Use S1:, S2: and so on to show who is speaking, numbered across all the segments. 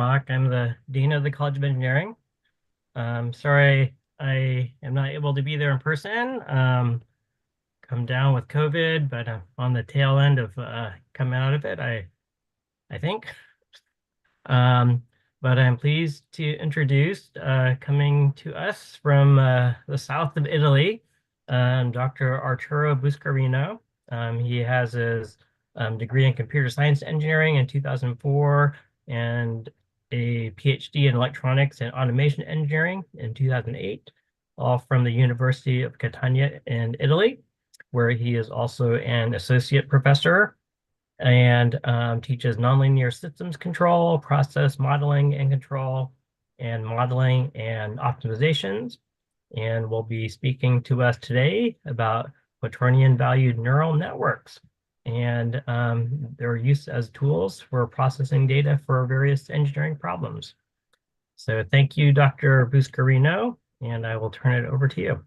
S1: Mock. I'm the Dean of the College of Engineering. Sorry I am not able to be there in person. Come down with COVID, but I'm on the tail end of coming out of it, I think. Um, but I'm pleased to introduce coming to us from the south of Italy, Dr. Arturo Buscarino. He has his degree in computer science engineering in 2004 and a PhD in electronics and automation engineering in 2008, all from the University of Catania in Italy, where he is also an associate professor and teaches nonlinear systems control, process modeling and control, and modeling and optimizations. And will be speaking to us today about Quaternion-valued neural networks and their use as tools for processing data for various engineering problems. So thank you, Dr. Buscarino, and I will turn it over to you.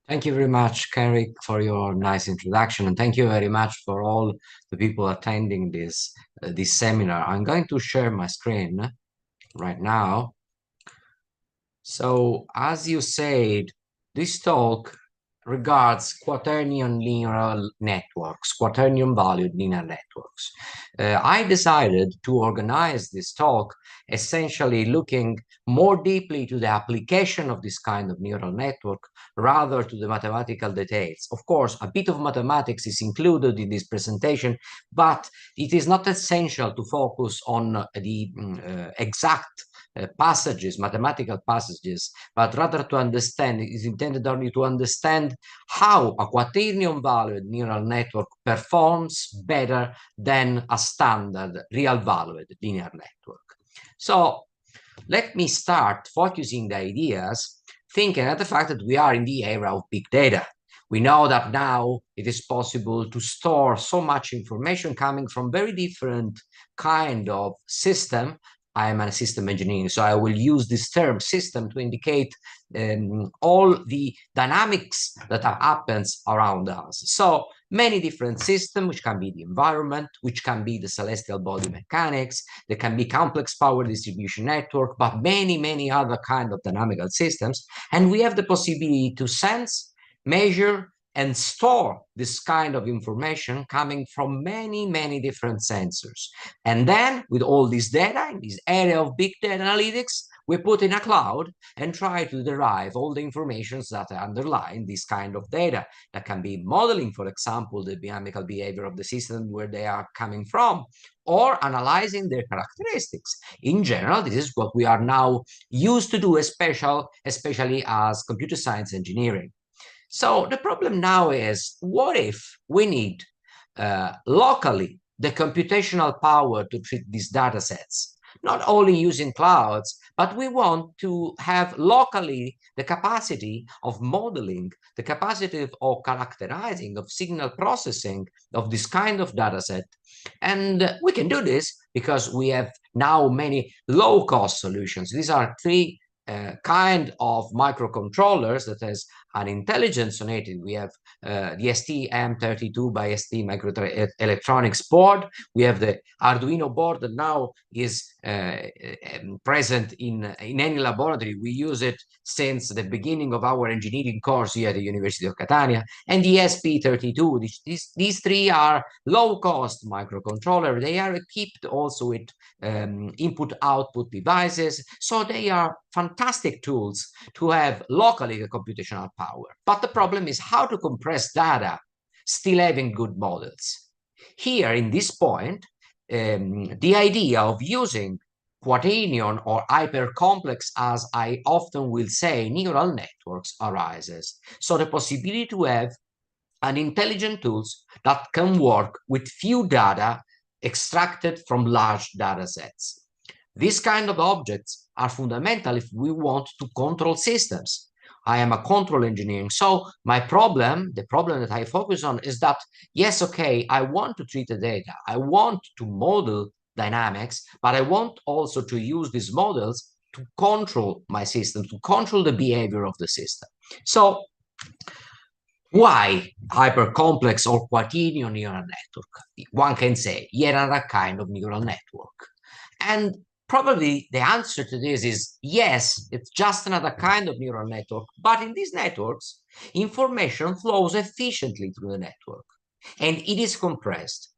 S2: Thank you very much, Carrick, for your nice introduction, and thank you very much for all the people attending this seminar. I'm going to share my screen right now. So, as you said, this talk regards quaternion linear networks, quaternion-valued linear networks. I decided to organize this talk essentially looking more deeply to the application of this kind of neural network rather to the mathematical details. Of course, a bit of mathematics is included in this presentation, but it is not essential to focus on the exact passages, mathematical passages, but rather to understand, it is intended only to understand how a quaternion-valued neural network performs better than a standard real-valued linear network. So let me start focusing the ideas, thinking at the fact that we are in the era of big data. We know that now it is possible to store so much information coming from very different kind of system. I am a system engineer, so I will use this term system to indicate all the dynamics that happens around us. So many different systems, which can be the environment, which can be the celestial body mechanics, there can be complex power distribution network, but many other kind of dynamical systems. And we have the possibility to sense, measure, and store this kind of information coming from many different sensors. And then with all this data in this area of big data analytics, we put in a cloud and try to derive all the informations that underlie this kind of data. That can be modeling, for example, the dynamical behavior of the system where they are coming from, or analyzing their characteristics. In general, this is what we are now used to do, especially as computer science engineering. So the problem now is, what if we need locally the computational power to treat these data sets? Not only using clouds, but we want to have locally the capacity of modeling, the capacity of characterizing, of signal processing of this kind of data set. And we can do this because we have now many low-cost solutions. These are three kind of microcontrollers that has an intelligence on it. We have the STM32 by ST Microelectronics board. We have the Arduino board that now is present in any laboratory. We use it since the beginning of our engineering course here at the University of Catania. And the SP32, these three are low-cost microcontrollers. They are equipped also with input-output devices. So they are fantastic tools to have locally a computational power. But the problem is how to compress data still having good models. Here, in this point, the idea of using quaternion or hypercomplex, as I often will say, neural networks arises. So the possibility to have an intelligent tools that can work with few data extracted from large data sets. These kind of objects are fundamental if we want to control systems. I am a control engineering, so my problem, the problem that I focus on is that, yes, okay, I want to treat the data, I want to model dynamics, but I want also to use these models to control my system, to control the behavior of the system. So why hypercomplex or quaternion neural network? One can say yet another kind of neural network. And probably the answer to this is yes, it's just another kind of neural network, but in these networks, information flows efficiently through the network, and it is compressed.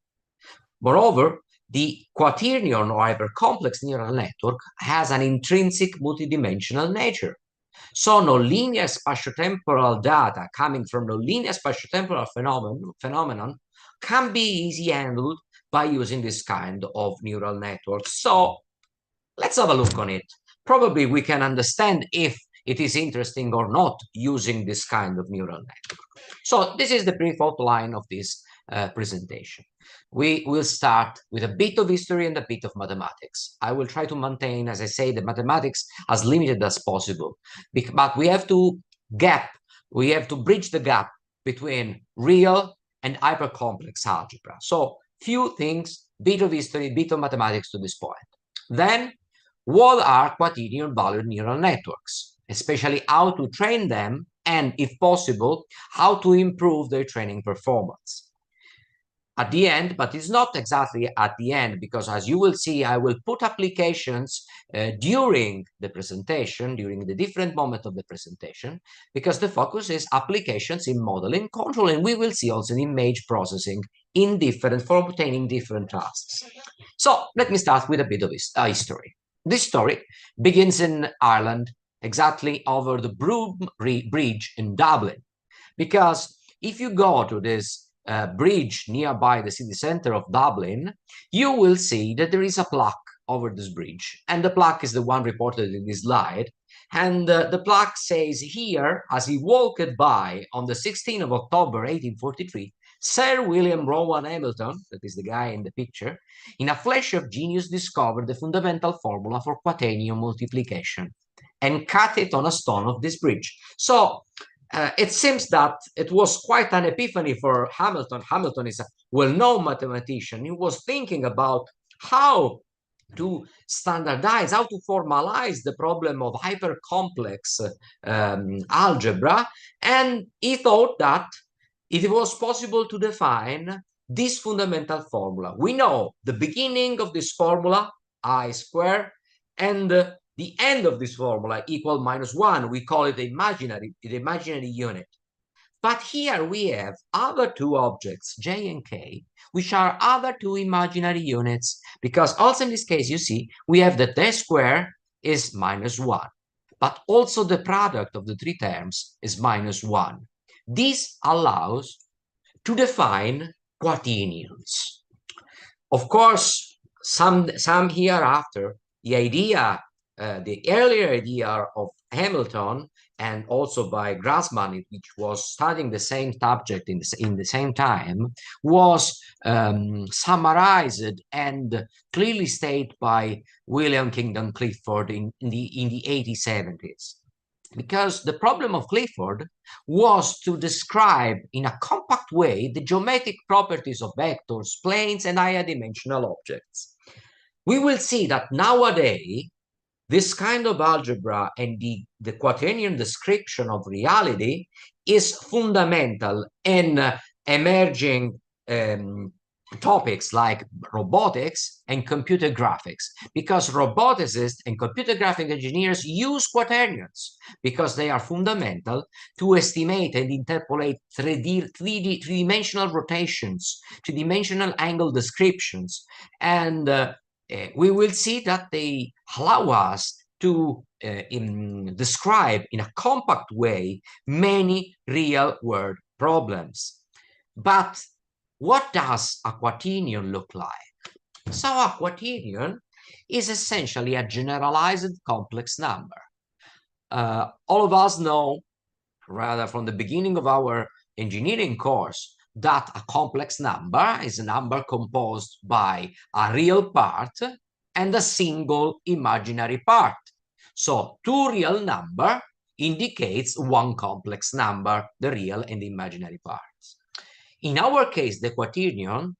S2: Moreover, the quaternion or hypercomplex neural network has an intrinsic multidimensional nature. So nonlinear spatiotemporal data coming from nonlinear spatiotemporal phenomenon can be easily handled by using this kind of neural network. So let's have a look on it. Probably we can understand if it is interesting or not using this kind of neural network. So this is the brief outline of this presentation. We will start with a bit of history and a bit of mathematics. I will try to maintain, as I say, the mathematics as limited as possible, but we have to bridge the gap between real and hypercomplex algebra. So few things, bit of history, bit of mathematics to this point. Then, what are Quaternion-valued neural networks, especially how to train them, and if possible, how to improve their training performance. At the end, but it's not exactly at the end, because as you will see, I will put applications during the presentation, during the different moments of the presentation, because the focus is applications in modeling control, and we will see also in image processing for obtaining different tasks. So let me start with a bit of history. This story begins in Ireland, exactly over the Broom Bridge in Dublin, because if you go to this bridge nearby the city center of Dublin, you will see that there is a plaque over this bridge, and the plaque is the one reported in this slide. And the plaque says here, as he walked by on the 16th of October 1843, Sir William Rowan Hamilton, that is the guy in the picture, in a flash of genius discovered the fundamental formula for quaternion multiplication and cut it on a stone of this bridge. So it seems that it was quite an epiphany for Hamilton. Hamilton is a well-known mathematician. He was thinking about how to standardize, how to formalize the problem of hypercomplex algebra, and he thought that it was possible to define this fundamental formula. We know the beginning of this formula, I squared, and the end of this formula equal -1. We call it the imaginary unit. But here we have other two objects, j and k, which are other two imaginary units, because also in this case, you see, we have that their square is -1, but also the product of the three terms is -1. This allows to define quaternions. Of course, some hereafter, the earlier idea of Hamilton, and also by Grassmann, which was studying the same subject in the same time, was summarized and clearly stated by William Kingdon Clifford in the 1870s. Because the problem of Clifford was to describe in a compact way the geometric properties of vectors, planes, and higher dimensional objects. We will see that nowadays, this kind of algebra and the quaternion description of reality is fundamental in emerging topics like robotics and computer graphics, because roboticists and computer graphic engineers use quaternions because they are fundamental to estimate and interpolate three-dimensional rotations, three-dimensional angle descriptions, and we will see that they allow us to describe in a compact way many real-world problems. But what does a quaternion look like? So a quaternion is essentially a generalized complex number. All of us know, rather from the beginning of our engineering course, that a complex number is a number composed by a real part and a single imaginary part. So two real number indicates one complex number, the real and the imaginary parts. In our case, the quaternion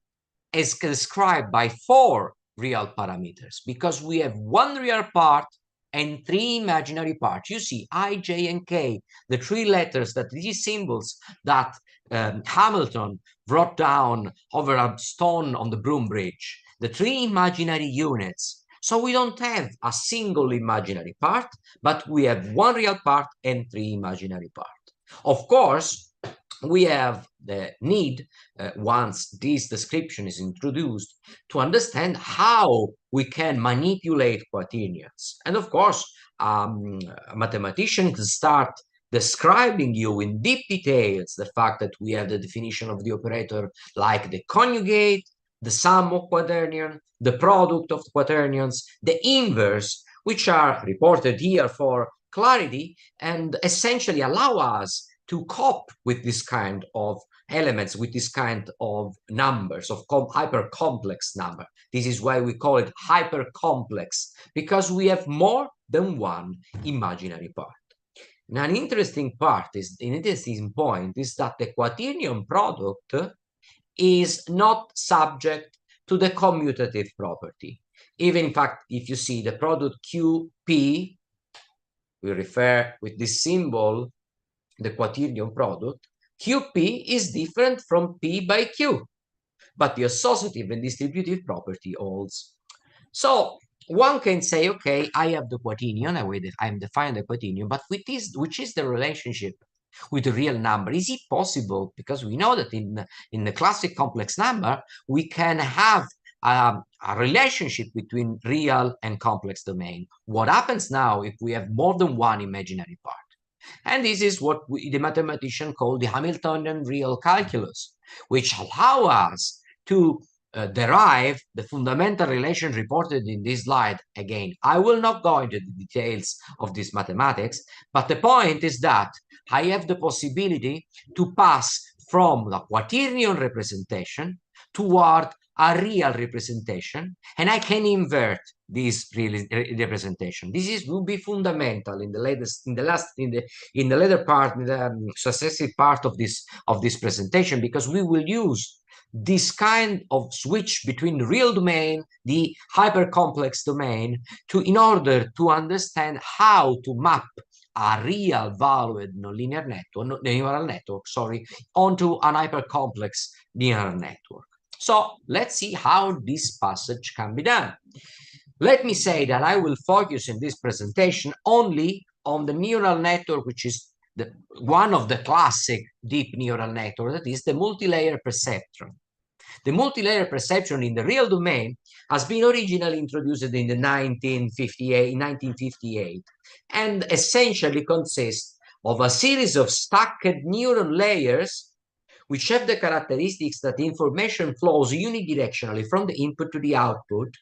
S2: is described by four real parameters because we have one real part and three imaginary parts. You see I, j, and k, the three letters, that these symbols that Hamilton wrote down over a stone on the Broom Bridge. The three imaginary units So we don't have a single imaginary part, but we have one real part and three imaginary parts. Of course, we have the need, once this description is introduced, to understand how we can manipulate quaternions. And of course, a mathematician can start describing you in deep details the fact that we have the definition of the operator like the conjugate, the sum of quaternion, the product of quaternions, the inverse, which are reported here for clarity and essentially allow us to cope with this kind of elements, with this kind of numbers, of hyper-complex number. This is why we call it hyper-complex, because we have more than one imaginary part. Now, an interesting point is that the quaternion product is not subject to the commutative property. Even in fact, if you see the product QP, we refer with this symbol, the quaternion product, QP is different from P by Q, but the associative and distributive property holds. So one can say, okay, I have the quaternion, I'm defining the quaternion, but with this, which is the relationship with the real number? Is it possible? Because we know that in the classic complex number, we can have a relationship between real and complex domain. What happens now if we have more than one imaginary part? And this is what the mathematician called the Hamiltonian real calculus, which allow us to derive the fundamental relation reported in this slide. Again, I will not go into the details of this mathematics, but the point is that I have the possibility to pass from the quaternion representation toward a real representation, and I can invert this real representation. This will be fundamental in the later part, in the successive part of this presentation, because we will use this kind of switch between the real domain, the hypercomplex domain, in order to understand how to map a real valued nonlinear network, neural network, onto an hypercomplex neural network. So let's see how this passage can be done. Let me say that I will focus in this presentation only on the neural network, which is one of the classic deep neural networks, that is the multilayer perceptron. The multilayer perceptron in the real domain has been originally introduced in the 1958, and essentially consists of a series of stacked neuron layers which have the characteristics that information flows unidirectionally from the input to the output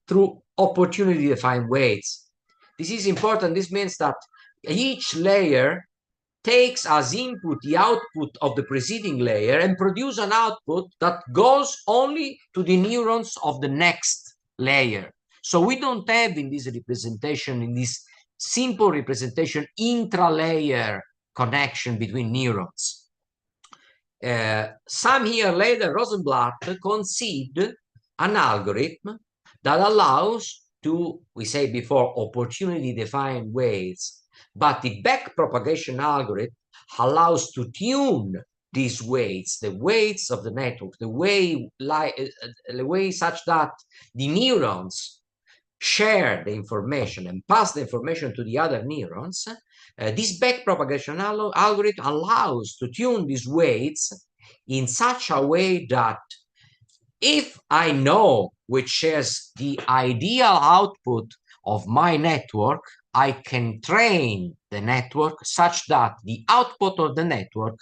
S2: through opportunity-defined weights. This is important. This means that each layer takes as input the output of the preceding layer and produce an output that goes only to the neurons of the next layer. So we don't have in this representation, in this simple representation, intra-layer connection between neurons. Some years later, Rosenblatt conceived an algorithm that allows to, we say before, opportunity-defined weights, but the backpropagation algorithm allows to tune these weights, the weights of the network, the way such that the neurons share the information and pass the information to the other neurons. This backpropagation algorithm allows to tune these weights in such a way that if I know which is the ideal output of my network, I can train the network such that the output of the network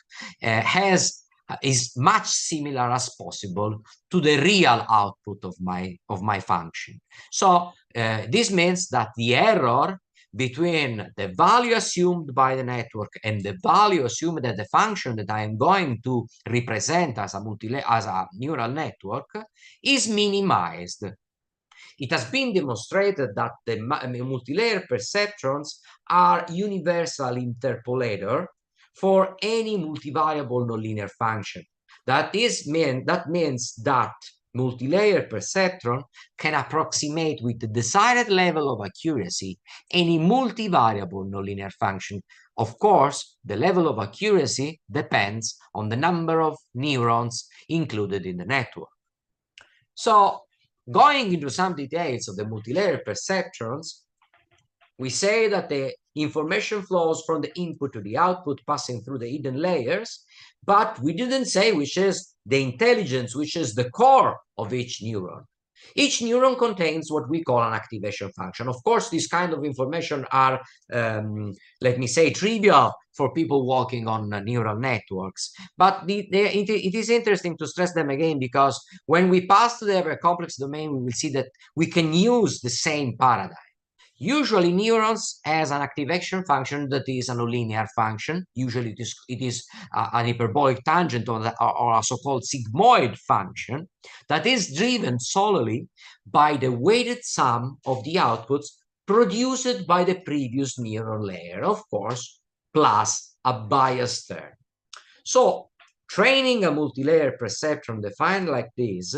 S2: is much similar as possible to the real output of my function. So this means that the error between the value assumed by the network and the value assumed that the function that I am going to represent as a neural network is minimized. It has been demonstrated that the multilayer perceptrons are universal interpolator for any multivariable nonlinear function. That means that multilayer perceptron can approximate with the desired level of accuracy any multivariable nonlinear function. Of course, the level of accuracy depends on the number of neurons included in the network. So Going into some details of the multilayer perceptrons, we say that the information flows from the input to the output, passing through the hidden layers, but we didn't say which is the intelligence, which is the core of each neuron. Each neuron contains what we call an activation function. Of course, these kind of information are, let me say, trivial for people working on neural networks. But it is interesting to stress them again, because when we pass to the ever complex domain, we will see that we can use the same paradigm. Usually, neurons has an activation function that is a nonlinear function. Usually, it is an hyperbolic tangent or a so-called sigmoid function that is driven solely by the weighted sum of the outputs produced by the previous neuron layer, of course, plus a bias term. So, training a multilayer perceptron defined like this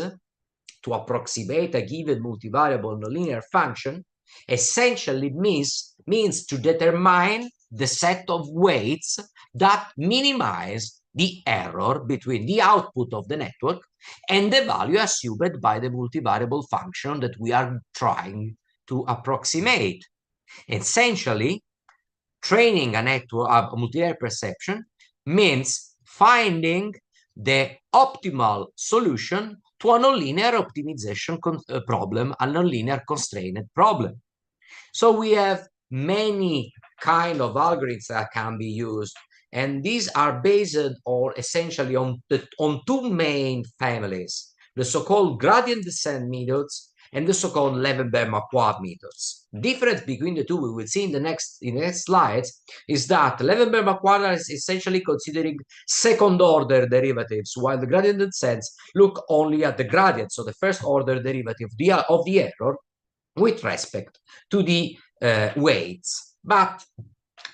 S2: to approximate a given multivariable nonlinear function essentially means to determine the set of weights that minimize the error between the output of the network and the value assumed by the multivariable function that we are trying to approximate. Essentially, training a network of multilayer perception means finding the optimal solution to a nonlinear optimization problem, a nonlinear constrained problem. So we have many kind of algorithms that can be used, and these are based or essentially on two main families: the so-called gradient descent methods and the so-called Levenberg-Marquardt methods. Difference between the two, we will see in the next slides, is that Levenberg-Marquardt is essentially considering second-order derivatives, while the gradient descents look only at the gradient, so the first-order derivative of the error with respect to the weights. But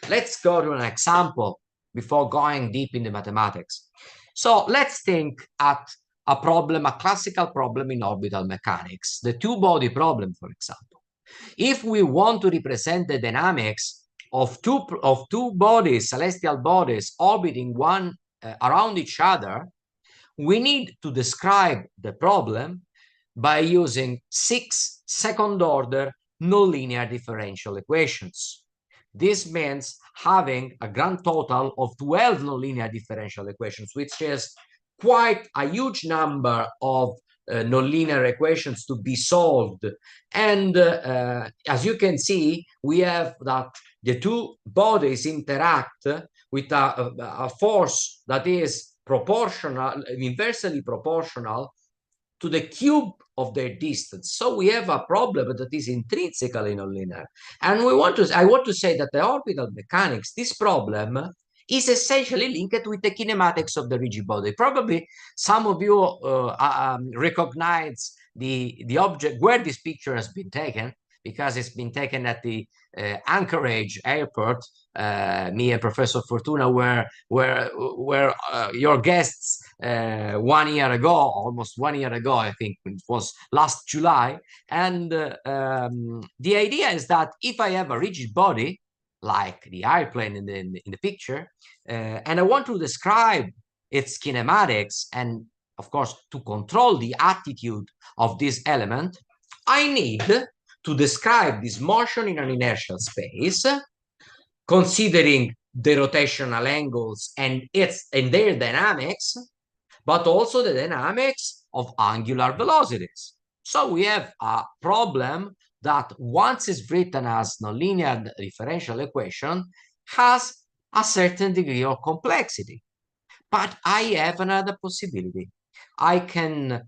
S2: let's go to an example before going deep in the mathematics. So let's think at a problem, a classical problem in orbital mechanics, the two-body problem, for example. If we want to represent the dynamics of two bodies, celestial bodies, orbiting one around each other, we need to describe the problem by using 6 second-order nonlinear differential equations. This means having a grand total of 12 nonlinear differential equations, which is quite a huge number of nonlinear equations to be solved. And as you can see, we have that the two bodies interact with a force that is proportional, inversely proportional to the cube of their distance. So we have a problem that is intrinsically nonlinear. And I want to say that the orbital mechanics, this problem is essentially linked with the kinematics of the rigid body. Probably some of you recognize the object where this picture has been taken, because it's been taken at the Anchorage airport. Me and Professor Fortuna were your guests 1 year ago, almost 1 year ago, I think it was last July. And the idea is that if I have a rigid body, like the airplane in the picture, and I want to describe its kinematics and, of course, to control the attitude of this element, I need to describe this motion in an inertial space, considering the rotational angles and their dynamics, but also the dynamics of angular velocities. So we have a problem that, once it's written as nonlinear differential equation, has a certain degree of complexity. But I have another possibility. I can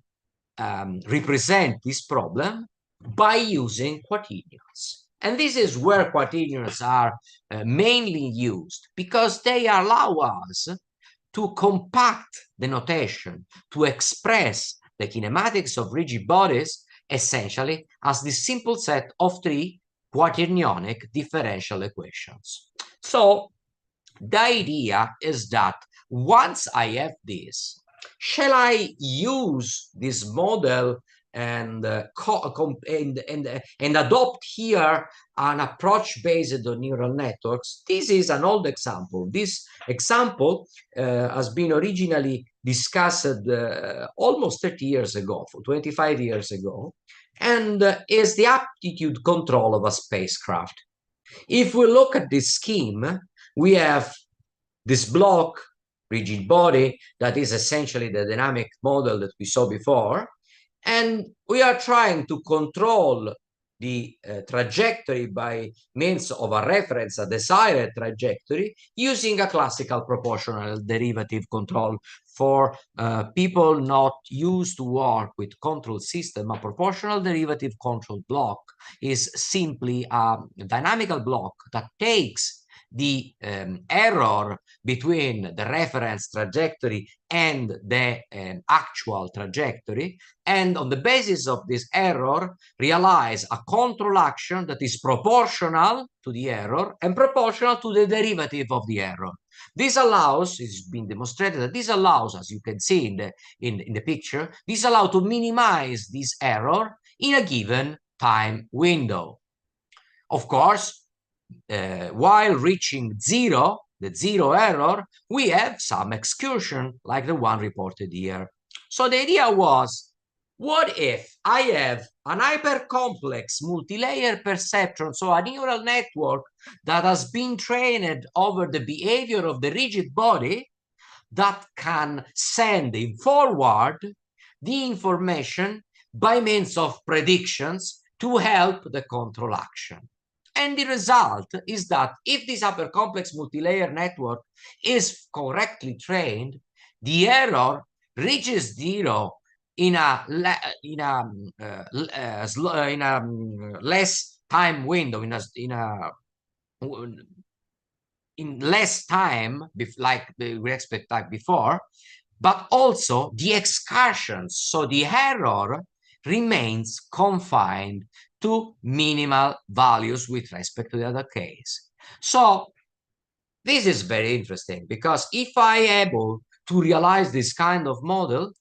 S2: represent this problem by using quaternions. And this is where quaternions are mainly used, because they allow us to compact the notation, to express the kinematics of rigid bodies essentially as this simple set of 3 quaternionic differential equations. So the idea is that once I have this, shall I use this model and adopt here an approach based on neural networks? This is an old example. This example has been originally discussed almost 30 years ago, 25 years ago, and is the aptitude control of a spacecraft. If we look at this scheme, we have this block, rigid body, that is essentially the dynamic model that we saw before, and we are trying to control the trajectory by means of a reference, a desired trajectory, using a classical proportional derivative control. For people not used to work with control system, a proportional derivative control block is simply a dynamical block that takes the error between the reference trajectory and the actual trajectory, and on the basis of this error, realize a control action that is proportional to the error and proportional to the derivative of the error. This allows, it's been demonstrated that this allows, as you can see in the picture, this allows to minimize this error in a given time window. Of course, while reaching zero, the zero error, we have some excursion like the one reported here. So the idea was, what if I have an hypercomplex multi-layer perceptron, so a neural network that has been trained over the behavior of the rigid body, that can send in forward the information by means of predictions to help the control action. And the result is that if this hypercomplex multi-layer network is correctly trained, the error reaches zero in a less time window, in less time, like we expect like before, but also the excursions. So the error remains confined to minimal values with respect to the other case. So this is very interesting, because if I am able to realize this kind of model,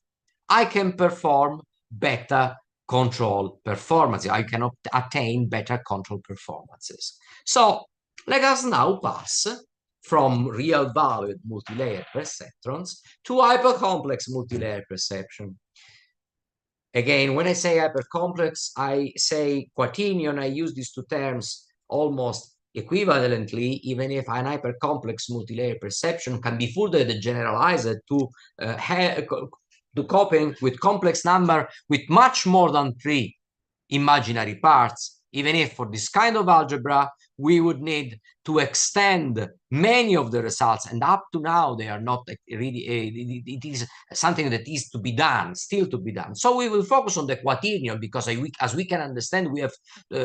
S2: I can perform better control performance. I can attain better control performances. So let us now pass from real-valued multi-layer perceptrons to hypercomplex multi-layer perception. Again, when I say hypercomplex, I say quaternion. I use these two terms almost equivalently, even if an hypercomplex multi-layer perception can be further generalized to coping with complex number with much more than 3 imaginary parts, even if for this kind of algebra, we would need to extend many of the results, and up to now, they are not really, it is something that is to be done, still to be done. So we will focus on the quaternion, because as we can understand, we have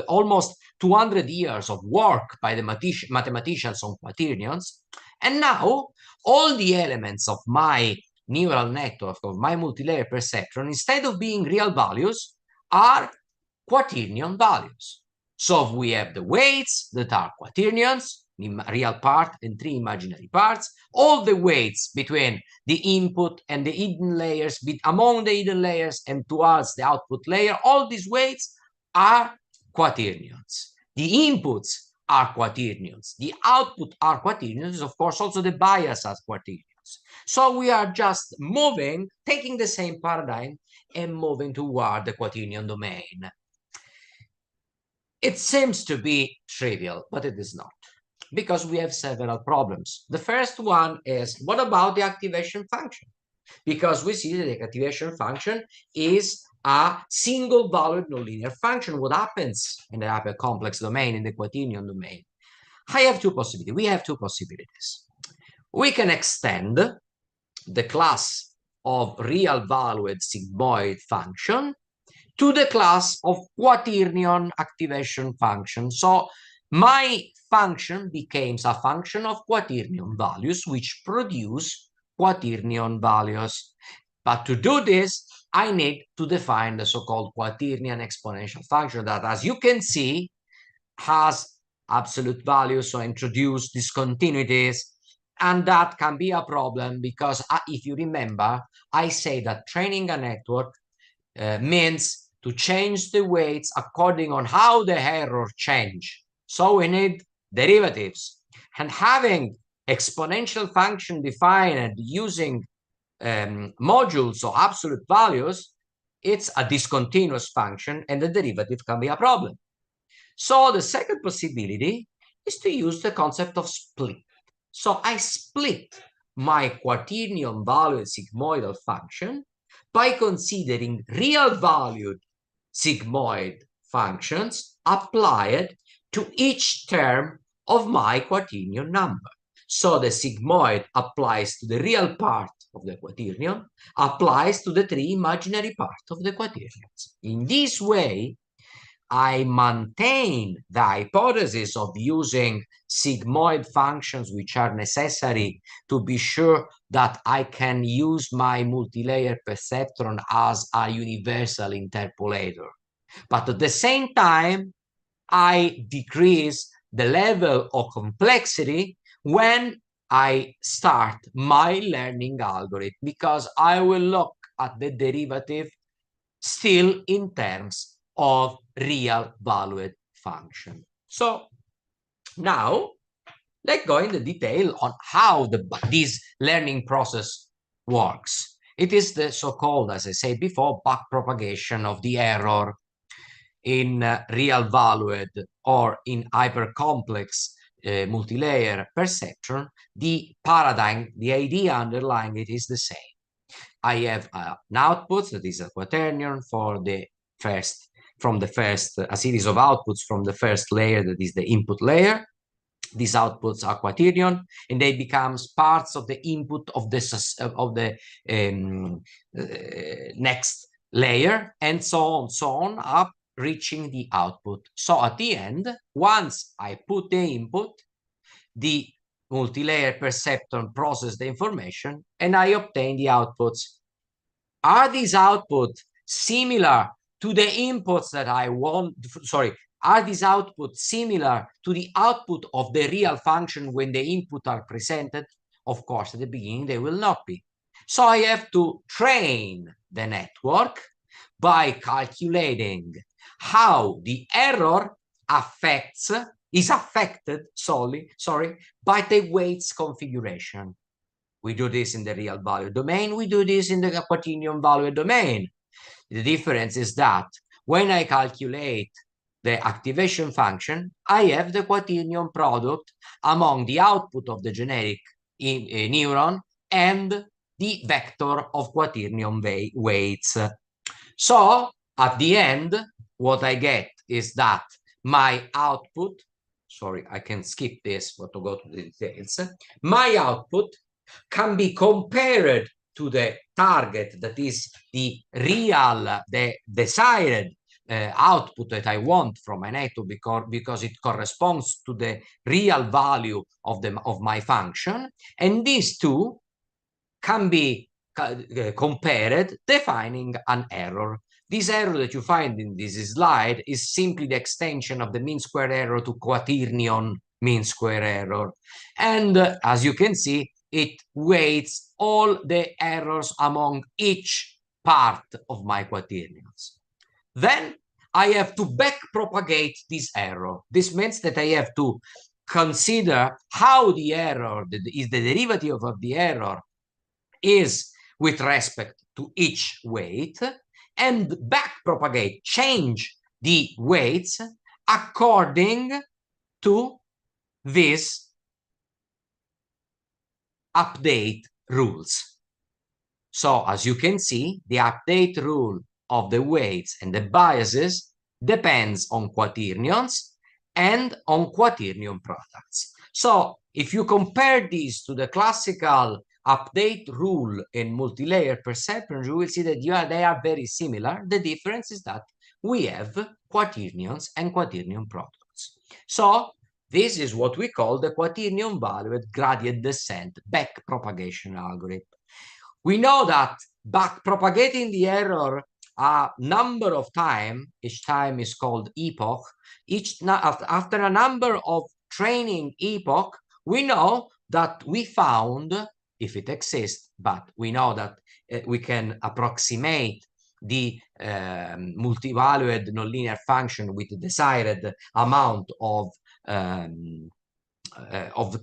S2: almost 200 years of work by the mathematicians on quaternions. And now, all the elements of my neural network, of my multi-layer perceptron, instead of being real values, are quaternion values. So we have the weights that are quaternions, real part and 3 imaginary parts, all the weights between the input and the hidden layers, among the hidden layers and towards the output layer, all these weights are quaternions. The inputs are quaternions. The output are quaternions. Of course, also the bias are quaternions. So we are just moving, taking the same paradigm and moving toward the quaternion domain. It seems to be trivial, but it is not, because we have several problems. The first one is, what about the activation function? Because we see that the activation function is a single valued nonlinear function. What happens in the hypercomplex domain, in the quaternion domain? I have two possibilities. We have two possibilities. We can extend the class of real valued sigmoid function to the class of quaternion activation function. So my function becomes a function of quaternion values, which produce quaternion values. But to do this, I need to define the so-called quaternion exponential function that, as you can see, has absolute values, so introduce discontinuities. And that can be a problem, because if you remember, I say that training a network means to change the weights according on how the error change. So we need derivatives. And having exponential function defined using modules or absolute values it's a discontinuous function and the derivative can be a problem. So the second possibility is to use the concept of split. So I split my Quaternion-valued sigmoidal function by considering real-valued sigmoid functions applied to each term of my quaternion number. So the sigmoid applies to the real part of the quaternion, applies to the three imaginary parts of the quaternions. In this way, I maintain the hypothesis of using sigmoid functions which are necessary to be sure that I can use my multilayer perceptron as a universal interpolator. But at the same time, I decrease the level of complexity when I start my learning algorithm, because I will look at the derivative still in terms of real valued function. So now let's go into detail on how this learning process works. It is the so-called, as I said before, backpropagation of the error in real valued or in hypercomplex multilayer perceptron. The paradigm, the idea underlying it is the same. I have an output that is a quaternion for the first, a series of outputs from the first layer that is the input layer. These outputs are quaternion, and they become parts of the input of the next layer, and so on, up reaching the output. So at the end, once I put the input, the multilayer perceptron process the information, and I obtain the outputs. Are these outputs similar to the inputs that I want? Sorry, are these outputs similar to the output of the real function when the input are presented? Of course, at the beginning, they will not be. So I have to train the network by calculating how the error is affected solely, by the weights configuration. We do this in the real value domain. We do this in the Quaternion-valued domain. The difference is that when I calculate the activation function, I have the quaternion product among the output of the generic neuron and the vector of quaternion weights. So at the end, what I get is that my output, sorry, I can skip this to go to the details. My output can be compared to the target, that is the real, the desired output that I want from an network, because it corresponds to the real value of my function, and these two can be compared, defining an error. This error that you find in this slide is simply the extension of the mean square error to quaternion mean square error, and as you can see, it weights all the errors among each part of my quaternions. Then I have to backpropagate this error. This means that I have to consider how the error, the derivative of the error is with respect to each weight, and backpropagate, change the weights according to this update rules. So as you can see, the update rule of the weights and the biases depends on quaternions and on quaternion products. So if you compare these to the classical update rule in multilayer perceptron, you will see that they are very similar. The difference is that we have quaternions and quaternion products. So this is what we call the Quaternion-valued gradient descent backpropagation algorithm. We know that backpropagating the error a number of times, each time is called epoch, after a number of training epoch, we know that we found, if it exists, but we know that we can approximate the multi-valued nonlinear function with the desired amount of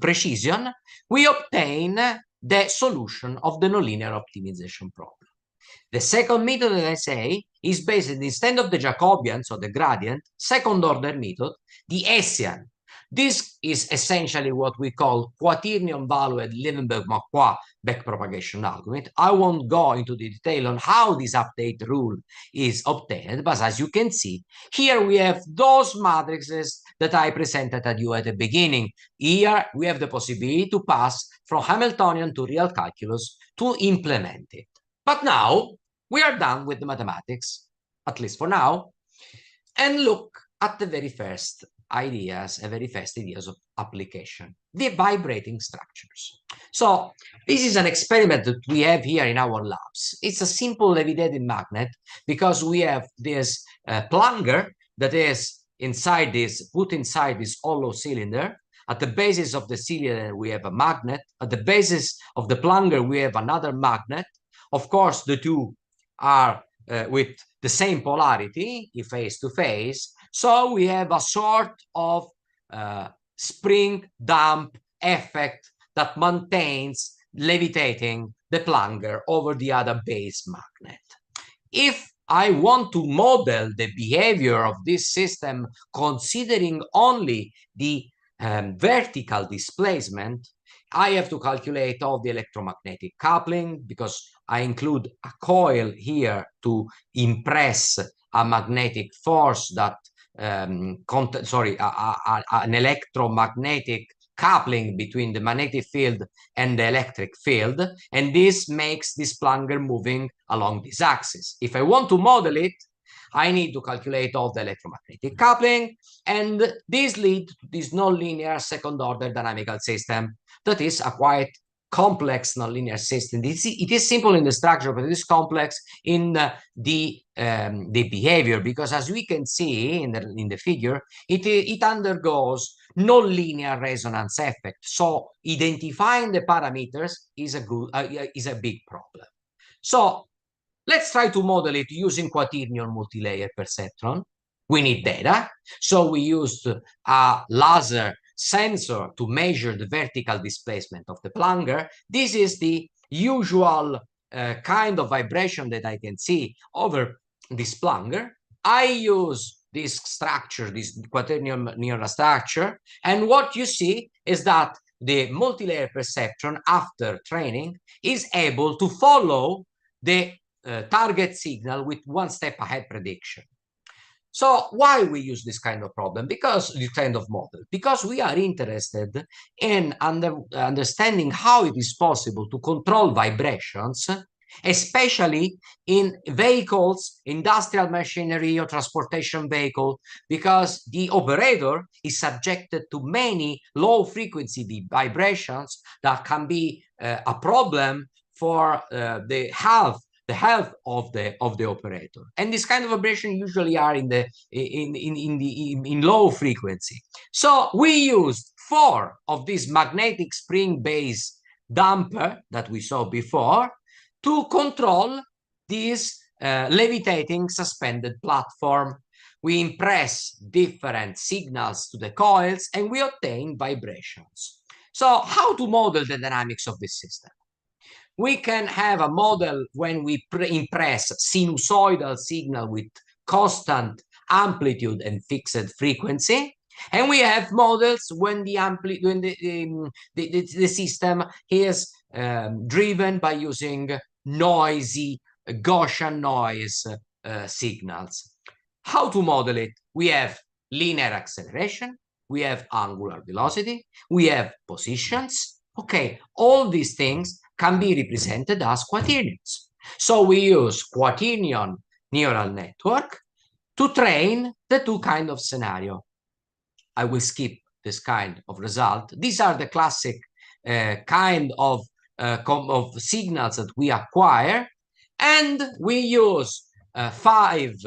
S2: precision, we obtain the solution of the nonlinear optimization problem. The second method that I say is based, instead of the Jacobian, so the gradient, second order method, the Hessian. This is essentially what we call Quaternion-valued Liebenberg-Marquardt backpropagation argument. I won't go into the detail on how this update rule is obtained, but as you can see, here we have those matrices that I presented at you at the beginning. Here we have the possibility to pass from Hamiltonian to real calculus to implement it. But now we are done with the mathematics, at least for now, and look at the very first ideas of application, the vibrating structures. So this is an experiment that we have here in our labs. It's a simple levitating magnet because we have this plunger that is inside this, put inside this hollow cylinder. At the basis of the cylinder, we have a magnet. At the basis of the plunger, we have another magnet. Of course, the two are with the same polarity, face to face. So we have a sort of spring damp effect that maintains levitating the plunger over the other base magnet. If I want to model the behavior of this system considering only the vertical displacement, I have to calculate all the electromagnetic coupling because I include a coil here to impress a magnetic force that, an electromagnetic coupling between the magnetic field and the electric field, and this makes this plunger moving along this axis. If I want to model it, I need to calculate all the electromagnetic coupling, and this leads to this nonlinear second-order dynamical system that is a quite complex nonlinear system. It is simple in the structure, but it is complex in the behavior, because as we can see in the figure, it undergoes nonlinear resonance effect. So identifying the parameters is a big problem. So let's try to model it using quaternion multilayer perceptron. We need data, so we used a laser sensor to measure the vertical displacement of the plunger. This is the usual kind of vibration that I can see over this plunger. I use this structure, this quaternion neural structure, and what you see is that the multilayer perceptron after training is able to follow the target signal with one step ahead prediction. So why we use this kind of problem? Because this kind of model, because we are interested in understanding how it is possible to control vibrations, especially in vehicles, industrial machinery or transportation vehicle, because the operator is subjected to many low frequency vibrations that can be a problem for the health of the operator. And this kind of vibration usually are in low frequency. So we used 4 of these magnetic spring-based damper that we saw before to control this levitating suspended platform. We impress different signals to the coils and we obtain vibrations. So how to model the dynamics of this system? We can have a model when we impress sinusoidal signal with constant amplitude and fixed frequency. And we have models when the system is driven by using noisy Gaussian noise signals. How to model it? We have linear acceleration, we have angular velocity, we have positions. Okay, all these things can be represented as quaternions. So we use quaternion neural network to train the two kind of scenario. I will skip this kind of result. These are the classic kind of signals that we acquire, and we use 15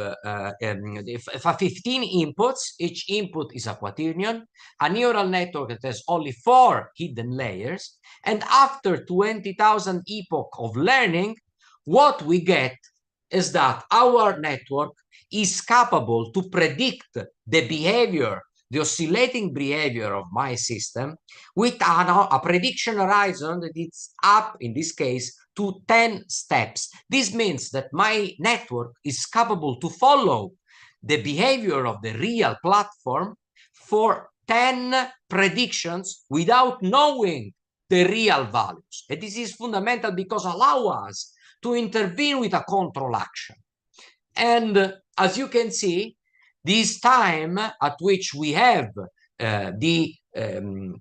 S2: inputs. Each input is a quaternion, a neural network that has only 4 hidden layers, and after 20,000 epoch of learning, what we get is that our network is capable to predict the behavior the oscillating behavior of my system with a prediction horizon that is up, in this case, to 10 steps. This means that my network is capable to follow the behavior of the real platform for 10 predictions without knowing the real values. And this is fundamental because allow us to intervene with a control action. And as you can see, this time at which we have the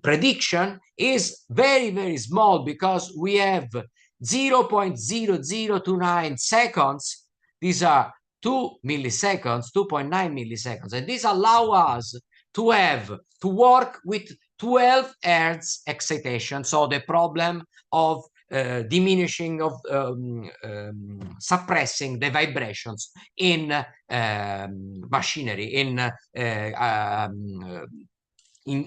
S2: prediction is very, very small because we have 0.0029 seconds. These are 2 milliseconds, 2.9 milliseconds. And this allows us to work with 12 hertz excitation. So the problem of diminishing of suppressing the vibrations in machinery, in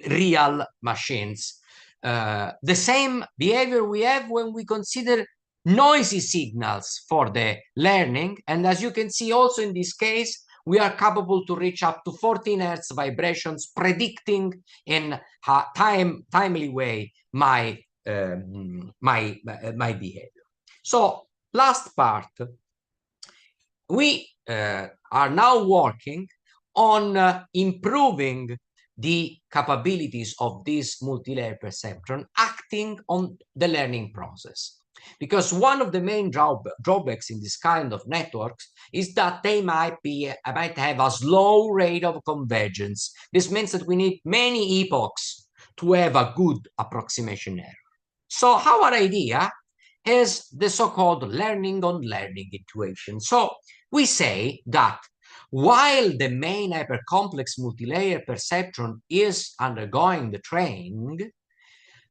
S2: real machines. The same behavior we have when we consider noisy signals for the learning. And as you can see also in this case, we are capable to reach up to 14 hertz vibrations, predicting in a timely way my behavior. So last part, we are now working on improving the capabilities of this multi-layer perceptron acting on the learning process. Because one of the main drawbacks in this kind of networks is that they might have a slow rate of convergence. This means that we need many epochs to have a good approximation error. So our idea is the so-called learning on learning intuition. So we say that while the main hypercomplex multilayer perceptron is undergoing the training,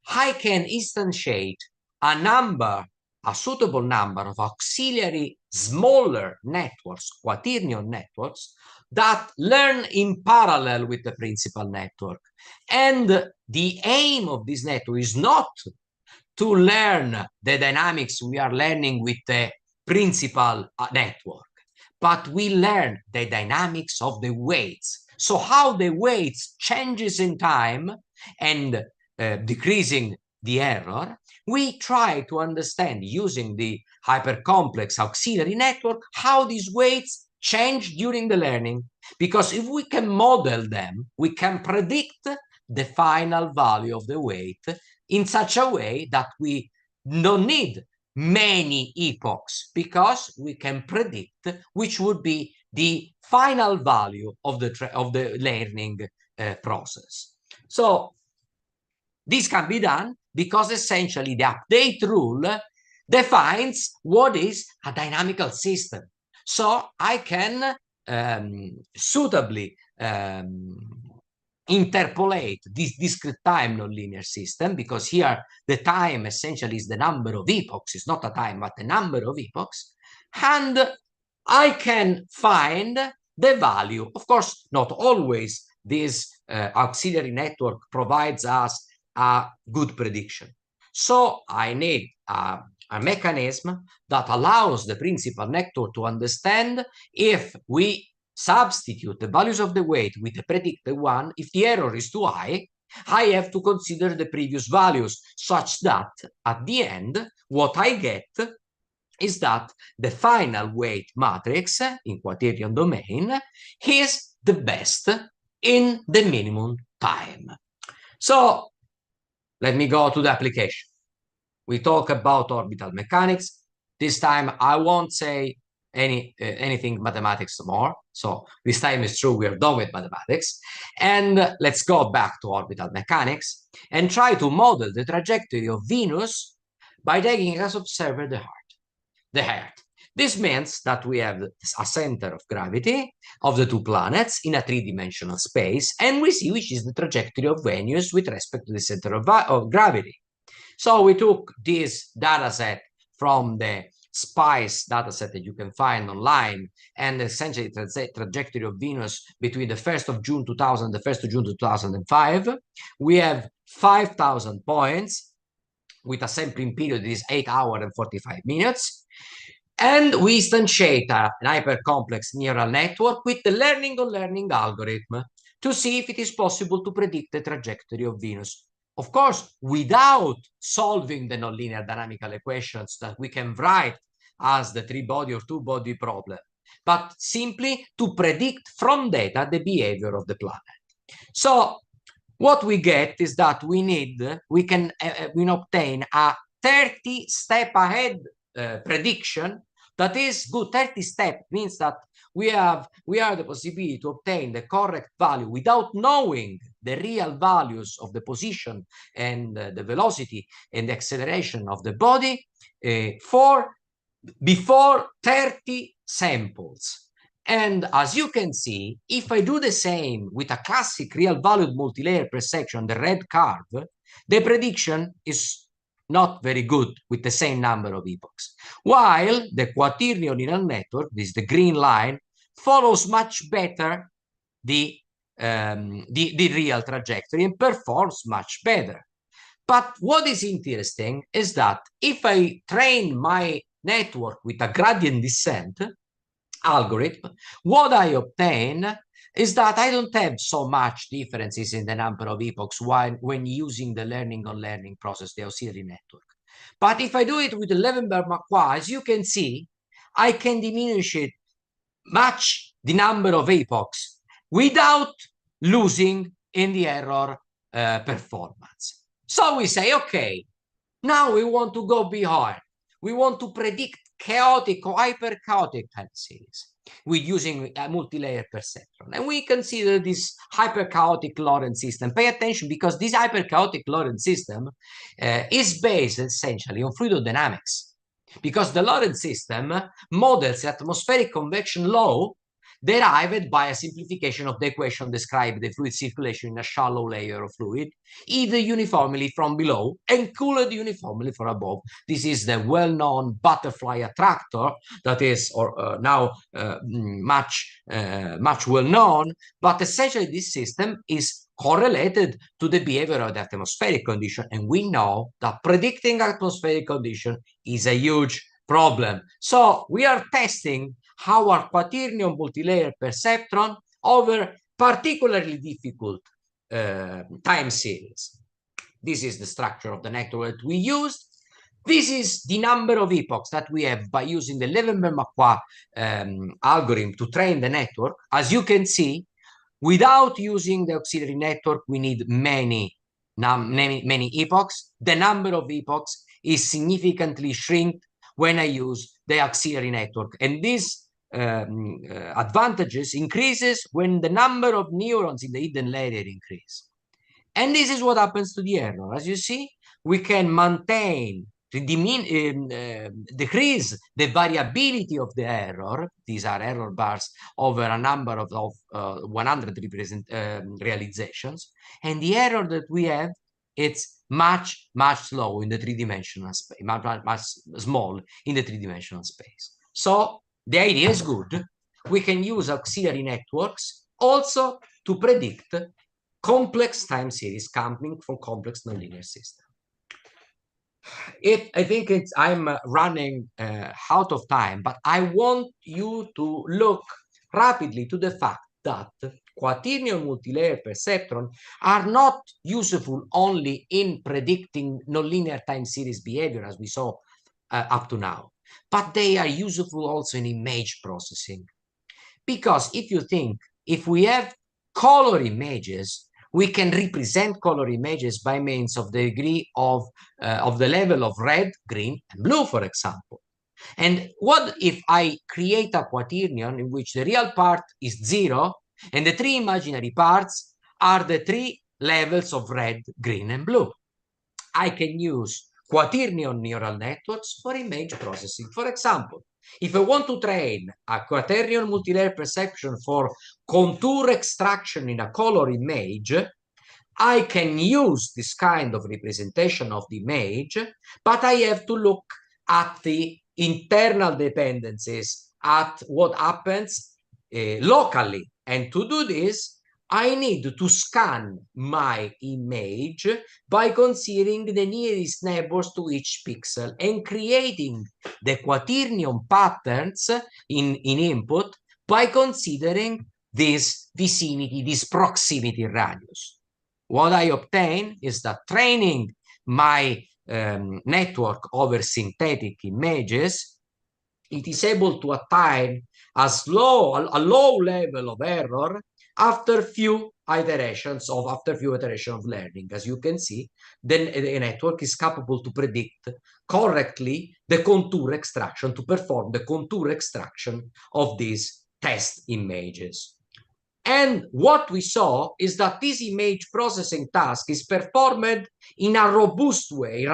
S2: I can instantiate a suitable number of auxiliary smaller networks, quaternion networks, that learn in parallel with the principal network. And the aim of this network is not to learn the dynamics we are learning with the principal network, but we learn the dynamics of the weights. So how the weights changes in time and decreasing the error, we try to understand using the hypercomplex auxiliary network how these weights change during the learning. Because if we can model them, we can predict the final value of the weight in such a way that we don't need many epochs, because we can predict which would be the final value of the learning process. So this can be done because essentially the update rule defines what is a dynamical system. So I can suitably interpolate this discrete time nonlinear system, because here the time essentially is the number of epochs. It's not a time, but the number of epochs. And I can find the value. Of course, not always this auxiliary network provides us a good prediction. So I need a mechanism that allows the principal network to understand if we substitute the values of the weight with the predicted one. If the error is too high, I have to consider the previous values, such that at the end, what I get is that the final weight matrix in Quaternion domain is the best in the minimum time. So let me go to the application. We talk about orbital mechanics. This time I won't say anything mathematics more. So this time it's true, we are done with mathematics. And let's go back to orbital mechanics and try to model the trajectory of Venus by taking as observer the Earth. This means that we have a center of gravity of the two planets in a three-dimensional space, and we see which is the trajectory of Venus with respect to the center of gravity. So we took this data set from the SPICE dataset that you can find online, and essentially the trajectory of Venus between the 1st of June 2000 and the 1st of June 2005. We have 5,000 points with a sampling period that is 8 hours and 45 minutes. And we instantiate an hypercomplex neural network with the learning on learning algorithm. to see if it is possible to predict the trajectory of Venus. Of course, without solving the nonlinear dynamical equations that we can write as the three-body or two-body problem, but simply to predict from data the behavior of the planet. So what we get is that we can obtain a 30-step ahead prediction that is good. 30 steps means that we have the possibility to obtain the correct value without knowing the real values of the position and the velocity and the acceleration of the body for before 30 samples. And as you can see, if I do the same with a classic real-valued multilayer perception, the red curve, the prediction is not very good with the same number of epochs. While the quaternion neural network, this is the green line, follows much better the real trajectory and performs much better. But what is interesting is that if I train my network with a gradient descent algorithm, what I obtain is that I don't have so much differences in the number of epochs when using the learning on learning process, the auxiliary network. But if I do it with the Levenberg-Marquardt, as you can see, I can diminish it much the number of epochs without losing in the error performance. So we say, okay, now we want to go beyond. We want to predict chaotic or hyper-chaotic time series with using a multi-layer perceptron. And we consider this hyper-chaotic Lorentz system. Pay attention, because this hyper-chaotic Lorentz system is based essentially on fluidodynamics, because the Lorentz system models the atmospheric convection law derived by a simplification of the equation describing the fluid circulation in a shallow layer of fluid, heated uniformly from below and cooled uniformly from above. This is the well-known butterfly attractor that is now much well-known, but essentially this system is correlated to the behavior of the atmospheric condition, and we know that predicting atmospheric condition is a huge problem. So we are testing our quaternion multilayer perceptron over particularly difficult time series. This is the structure of the network that we used. This is the number of epochs that we have by using the Levenberg-Marquardt algorithm to train the network. As you can see, without using the auxiliary network, we need many epochs. The number of epochs is significantly shrinked when I use the auxiliary network. And this advantages increases when the number of neurons in the hidden layer increase. And this is what happens to the error. As you see, we can maintain, decrease the variability of the error. These are error bars over a number of 100 realizations. And the error that we have, it's much slow in the three-dimensional space, much small in the three-dimensional space. So the idea is good. We can use auxiliary networks also to predict complex time series coming from complex nonlinear systems. I think I'm running out of time, but I want you to look rapidly to the fact that quaternion multilayer perceptron are not useful only in predicting nonlinear time series behavior, as we saw up to now, but they are useful also in image processing. Because if you think, if we have color images, we can represent color images by means of the degree of the level of red, green, and blue, for example. And what if I create a quaternion in which the real part is 0 and the three imaginary parts are the three levels of red, green, and blue? I can use quaternion neural networks for image processing. For example, if I want to train a quaternion multilayer perception for contour extraction in a color image, I can use this kind of representation of the image, but I have to look at the internal dependencies, at what happens locally. And to do this, I need to scan my image by considering the nearest neighbors to each pixel and creating the quaternion patterns in input by considering this vicinity, this proximity radius. What I obtain is that training my network over synthetic images, it is able to attain a low level of error after few iterations of learning. As you can see, then a network is capable to predict correctly the contour extraction, to perform the contour extraction of these test images. And what we saw is that this image processing task is performed in a robust way,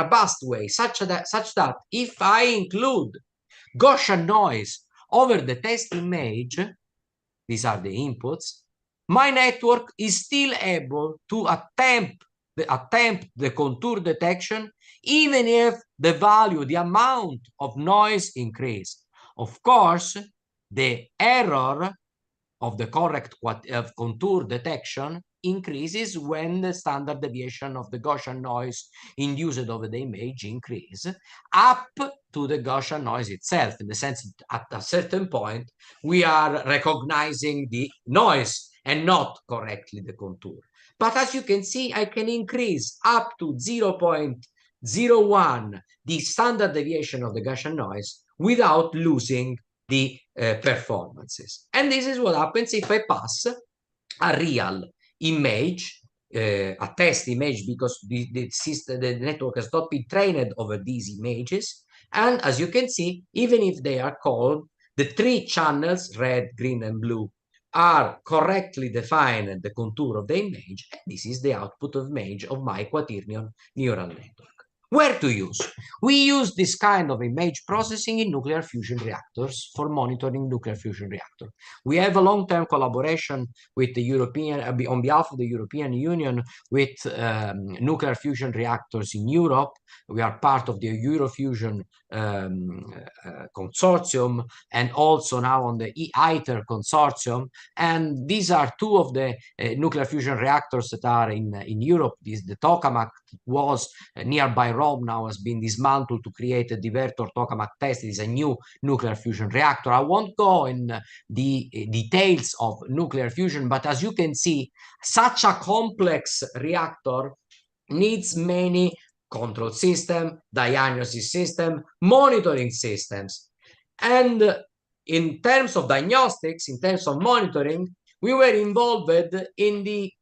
S2: such that if I include Gaussian noise over the test image, these are the inputs, my network is still able to attempt the contour detection, even if the value, the amount of noise increase. Of course, the error of the correct contour detection increases when the standard deviation of the Gaussian noise induced over the image increase up to the Gaussian noise itself, in the sense that at a certain point we are recognizing the noise and not correctly the contour. But as you can see, I can increase up to 0.01 the standard deviation of the Gaussian noise without losing the performances. And this is what happens if I pass a real image, a test image, because the network has not been trained over these images. And as you can see, even if they are called, the three channels, red, green, and blue, are correctly defined at the contour of the image. And this is the output of image of my Quaternion neural network. Where to use? We use this kind of image processing in nuclear fusion reactors for monitoring nuclear fusion reactor. We have a long-term collaboration with the European, on behalf of the European Union, with nuclear fusion reactors in Europe. We are part of the Eurofusion consortium, and also now on the ITER consortium. And these are two of the nuclear fusion reactors that are in Europe. The tokamak was nearby Rome, now has been dismantled to create a divertor tokamak test. It is a new nuclear fusion reactor. I won't go in the details of nuclear fusion, but as you can see, such a complex reactor needs many control system, diagnosis system, monitoring systems. And in terms of diagnostics, in terms of monitoring, we were involved in the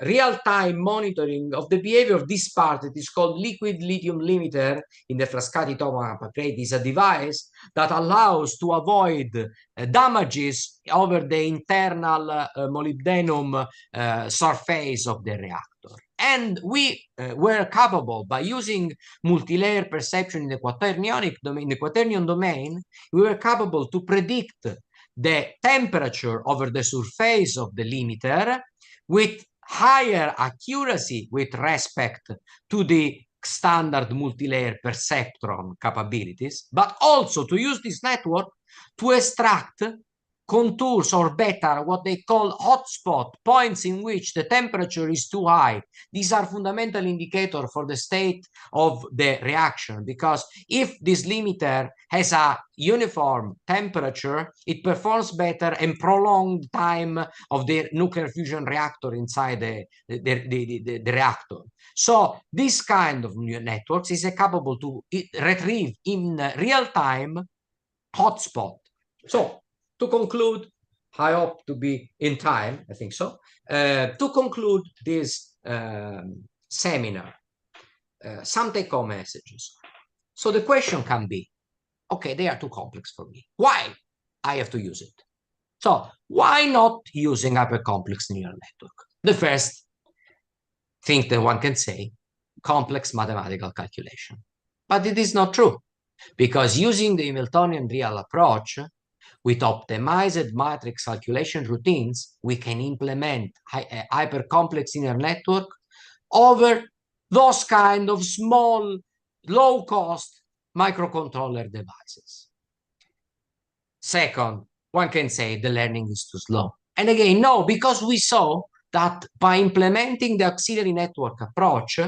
S2: real-time monitoring of the behavior of this part. It is called liquid lithium limiter in the Frascati tokamak. It is a device that allows to avoid damages over the internal molybdenum surface of the reactor. And we were capable, by using multi-layer perception in the Quaternion domain, we were capable to predict the temperature over the surface of the limiter with higher accuracy with respect to the standard multi-layer perceptron capabilities, but also to use this network to extract contours, or better, what they call hotspot points in which the temperature is too high. These are fundamental indicators for the state of the reaction, because if this limiter has a uniform temperature, it performs better and prolonged time of the nuclear fusion reactor inside the reactor. So this kind of networks is capable to retrieve in real time hotspot. So to conclude, I hope to be in time, I think so. To conclude this seminar, some take-home messages. So the question can be, okay, they are too complex for me. Why I have to use it? So why not using hypercomplex neural network? The first thing that one can say, complex mathematical calculation. But it is not true, because using the Hamiltonian real approach, with optimized matrix calculation routines, we can implement a hypercomplex neural network over those kind of small, low-cost microcontroller devices. Second, one can say the learning is too slow. And again, no, because we saw that by implementing the auxiliary network approach,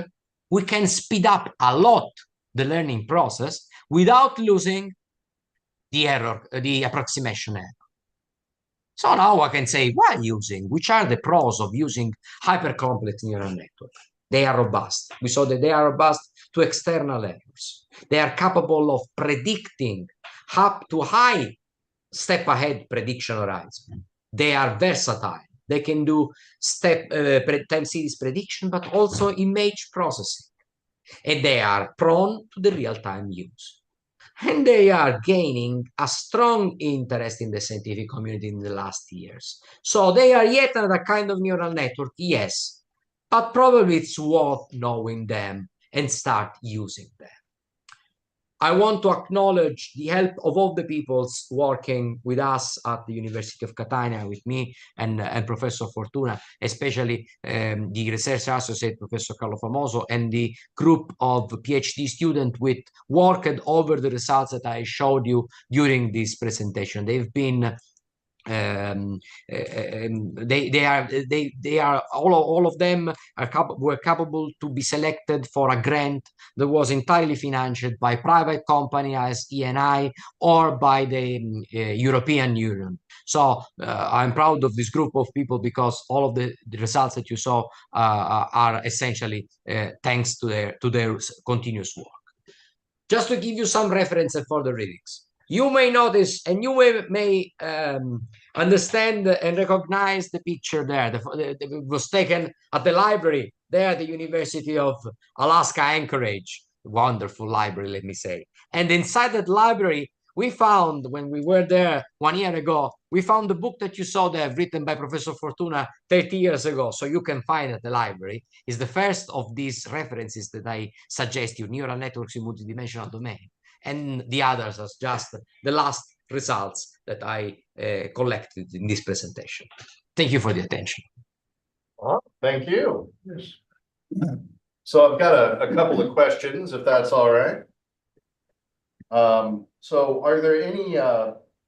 S2: we can speed up a lot the learning process without losing the approximation error. So now I can say, why using? Which are the pros of using hypercomplex neural network? They are robust. We saw that they are robust to external errors. They are capable of predicting up to high step ahead prediction horizon. They are versatile. They can do time series prediction, but also image processing. And they are prone to the real-time use. And they are gaining a strong interest in the scientific community in the last years. So they are yet another kind of neural network, yes, but probably it's worth knowing them and start using them. I want to acknowledge the help of all the people working with us at the University of Catania, with me and Professor Fortuna, especially the research associate, Professor Carlo Famoso, and the group of PhD students with worked over the results that I showed you during this presentation. They've been they are all of them were capable to be selected for a grant that was entirely financed by private company as ENI or by the European Union. So I'm proud of this group of people because all of the results that you saw are essentially thanks to their continuous work. Just to give you some references for the readings. You may notice and you may understand and recognize the picture there. It was taken at the library there at the University of Alaska Anchorage. Wonderful library, let me say. And inside that library, we found, when we were there 1 year ago, we found the book that you saw there written by Professor Fortuna 30 years ago. So you can find at the library. It's the first of these references that I suggest you, neural networks in multidimensional domain. And the others are just the last results that I collected in this presentation. Thank you for the attention.
S3: Well, thank you. Yes. So I've got a couple of questions, if that's all right. So are there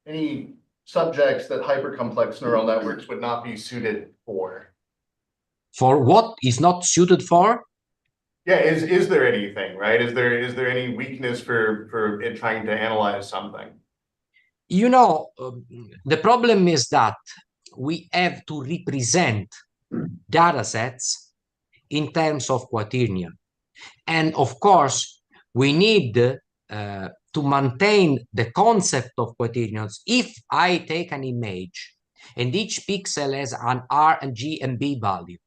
S3: any subjects that hypercomplex neural networks would not be suited for?
S2: For what is not suited for?
S3: Yeah, is there anything, right? Is there any weakness for it trying to analyze something?
S2: You know, the problem is that we have to represent data sets in terms of quaternion. And of course, we need to maintain the concept of quaternions. If I take an image and each pixel has an R and G and B value,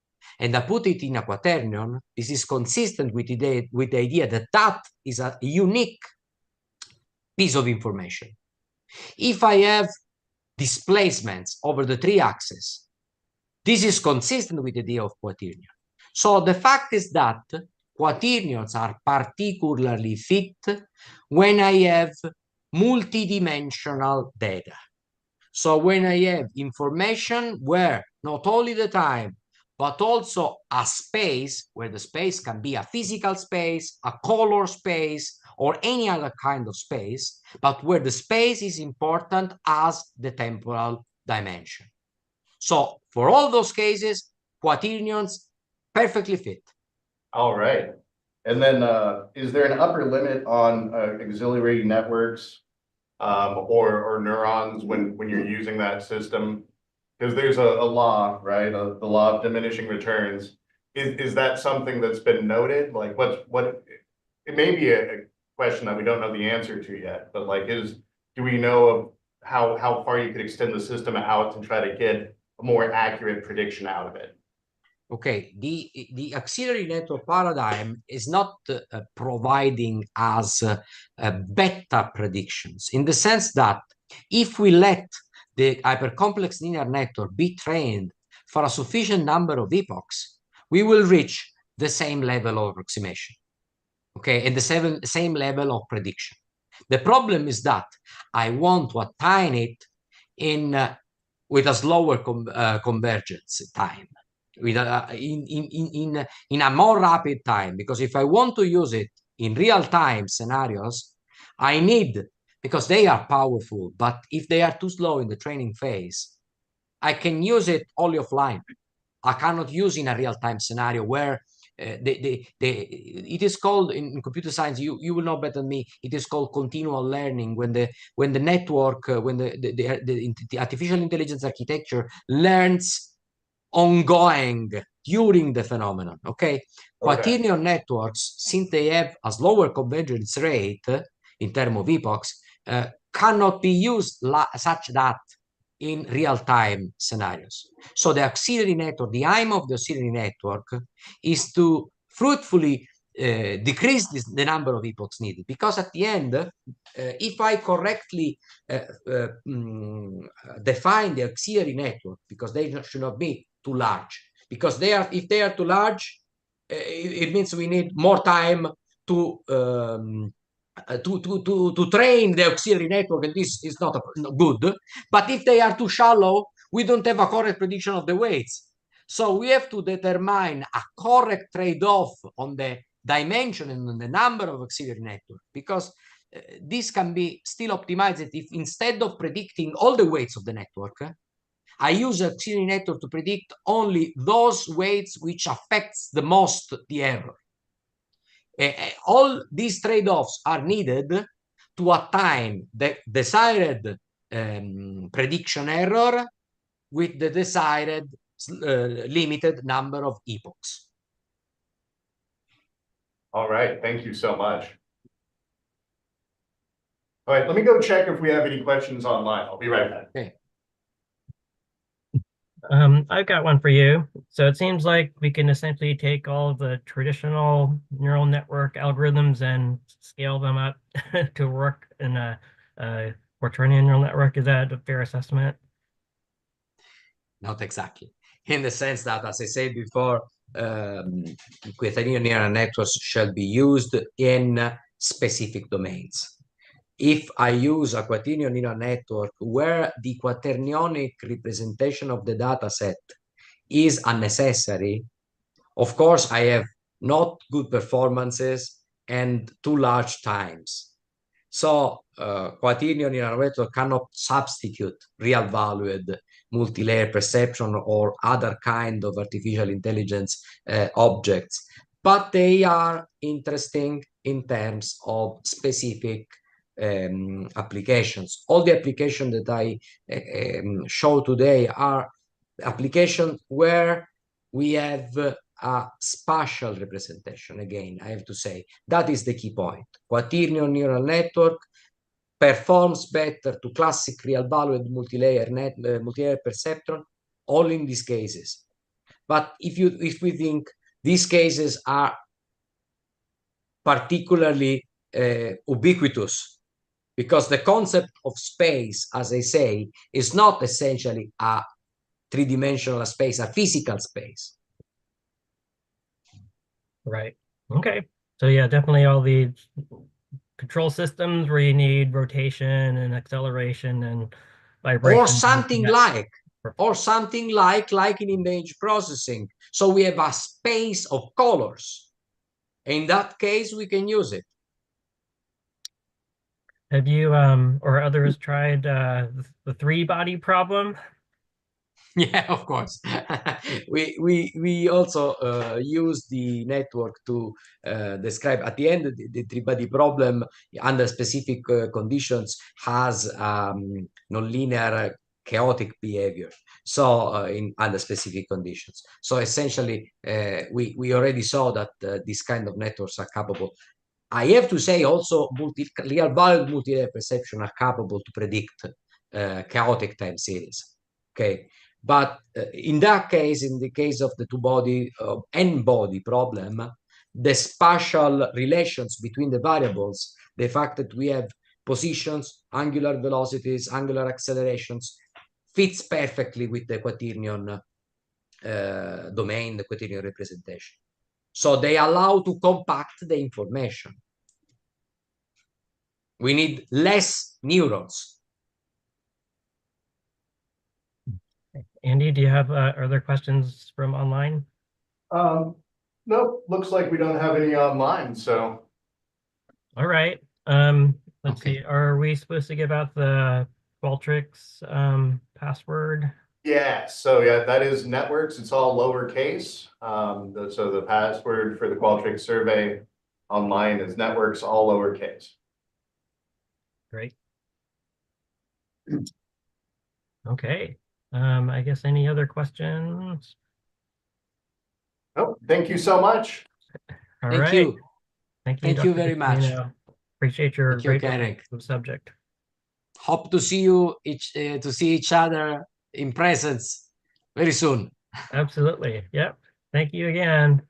S2: and I put it in a quaternion, this is consistent with the idea that that is a unique piece of information. If I have displacements over the three axes, this is consistent with the idea of quaternion. So the fact is that quaternions are particularly fit when I have multidimensional data. So when I have information where not only the time, but also a space, where the space can be a physical space, a color space, or any other kind of space, but where the space is important as the temporal dimension. So for all those cases, quaternions perfectly fit.
S3: All right. And then is there an upper limit on auxiliary networks or neurons when you're using that system? Because there's a law, right? The law of diminishing returns. Is that something that's been noted? Like what it may be a question that we don't know the answer to yet, but like do we know of how far you could extend the system out to try to get a more accurate prediction out of it?
S2: Okay, the auxiliary network paradigm is not providing us better predictions, in the sense that if we let the hypercomplex linear network be trained for a sufficient number of epochs, we will reach the same level of approximation, okay, and the same level of prediction. The problem is that I want to attain it with a slower convergence time, with in a more rapid time, because if I want to use it in real-time scenarios, I need, because they are powerful, but if they are too slow in the training phase, I can use it only offline. I cannot use in a real-time scenario where it is called in computer science, you will know better than me, it is called continual learning, when the network, when the artificial intelligence architecture learns ongoing during the phenomenon. Okay. Quaternion networks, since they have a slower convergence rate in terms of epochs, cannot be used such that in real-time scenarios. So the auxiliary network, the aim of the auxiliary network is to fruitfully decrease the number of epochs needed, because at the end, if I correctly define the auxiliary network, because they should not be too large, because if they are too large, it means we need more time to train the auxiliary network, and this is not good. But if they are too shallow, we don't have a correct prediction of the weights. So we have to determine a correct trade-off on the dimension and on the number of auxiliary network, because this can be still optimized if, instead of predicting all the weights of the network, I use auxiliary network to predict only those weights which affects the most the error. All these trade-offs are needed to attain the desired prediction error with the desired limited number of epochs.
S3: All right, thank you so much. All right, let me go check if we have any questions online. I'll be right back.
S2: Okay.
S1: I've got one for you. So it seems like we can essentially take all of the traditional neural network algorithms and scale them up to work in a Quaternion neural network. Is that a fair assessment?
S2: Not exactly, in the sense that, as I said before, Quaternion neural networks shall be used in specific domains. If I use a quaternion neural network where the quaternionic representation of the data set is unnecessary, of course, I have not good performances and too large times. So quaternion neural network cannot substitute real-valued multi-layer perception or other kind of artificial intelligence objects, but they are interesting in terms of specific applications. All the applications that I show today are applications where we have a spatial representation. Again, I have to say, that is the key point. Quaternion neural network performs better to classic real-valued multi-layer perceptron, all in these cases. But if we think these cases are particularly ubiquitous, because the concept of space, as I say, is not essentially a three-dimensional space, a physical space.
S1: Right. Okay. So yeah, definitely all the control systems where you need rotation and acceleration and vibration.
S2: Or something like in image processing. So we have a space of colors. In that case, we can use it.
S1: Have you or others tried the three-body problem?
S2: Yeah, of course. we also use the network to describe at the end the three-body problem under specific conditions has nonlinear chaotic behavior. So under specific conditions. So essentially, we already saw that this kind of networks are capable. I have to say also real-valued multi-layer perception are capable to predict chaotic time series. Okay. But in that case, in the case of the two-body n-body problem, the spatial relations between the variables, the fact that we have positions, angular velocities, angular accelerations, fits perfectly with the quaternion domain, the quaternion representation. So they allow to compact the information. We need less neurons.
S1: Andy, do you have other questions from online?
S3: Nope, looks like we don't have any online, so.
S1: All right. Let's see. Are we supposed to give out the Qualtrics password?
S3: Yeah, so yeah, that is networks. It's all lowercase. So the password for the Qualtrics survey online is networks, all lowercase.
S1: Great. Okay. I guess any other questions?
S3: Oh, thank you so much.
S1: All
S2: Thank
S1: right.
S2: you.
S1: Thank you,
S2: Thank you
S1: Dr.
S2: very much.
S1: Victorino. Appreciate your
S2: Thank you,
S1: great
S2: Derek.
S1: subject.
S2: Hope to see you to see each other in presence very soon.
S1: Absolutely. Yep. Thank you again.